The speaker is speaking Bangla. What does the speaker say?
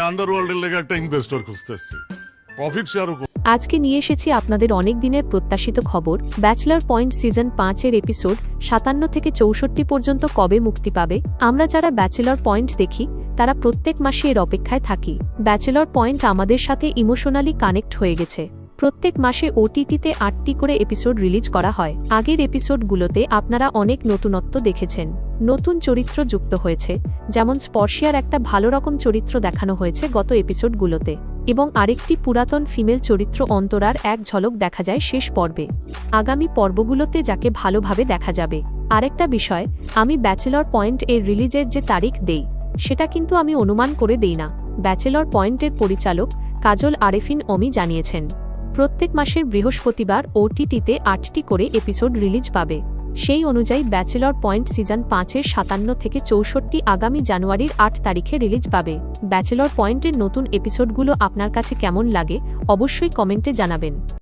আন্ডারওয়ার্ল্ডের লেগে একটা ইনভেস্টর খুঁজতেছি, প্রফিট শেয়ারও। আজকে নিয়ে এসেছি আপনাদের অনেক দিনের প্রত্যাশিত খবর। ব্যাচেলর পয়েন্ট সিজন 5-এর এপিসোড 57 থেকে 64 পর্যন্ত কবে মুক্তি পাবে। আমরা যারা ব্যাচেলর পয়েন্ট দেখি তারা প্রত্যেক মাসে এর অপেক্ষায় থাকি। ব্যাচেলর পয়েন্ট আমাদের সাথে ইমোশনালি কানেক্ট হয়ে গেছে। প্রত্যেক মাসে ওটিটিতে 8টি করে এপিসোড রিলিজ করা হয়। আগের এপিসোডগুলোতে আপনারা অনেক নতুনত্ব দেখেছেন, নতুন চরিত্র যুক্ত হয়েছে, যেমন স্পর্শিয়ার একটা ভালো রকম চরিত্র দেখানো হয়েছে গত এপিসোডগুলোতে, এবং আরেকটি পুরাতন ফিমেল চরিত্র অন্তরার এক ঝলক দেখা যায় শেষ পর্বে। আগামী পর্বগুলোতে যাকে ভালোভাবে দেখা যাবে। আরেকটা বিষয়, আমি ব্যাচেলর পয়েন্ট এর রিলিজের যে তারিখ দেই সেটা কিন্তু আমি অনুমান করে দেই না। ব্যাচেলর পয়েন্টের পরিচালক কাজল আরেফিন অমি জানিয়েছেন প্রত্যেক মাসের বৃহস্পতিবার ওটিটিতে 8টি করে এপিসোড রিলিজ পাবে। সেই অনুযায়ী ব্যাচেলর পয়েন্ট সিজন 5-এর 57 থেকে 64 আগামী জানুয়ারির 8 তারিখে রিলিজ পাবে। ব্যাচেলর পয়েন্টের নতুন এপিসোডগুলো আপনার কাছে কেমন লাগে অবশ্যই কমেন্টে জানাবেন।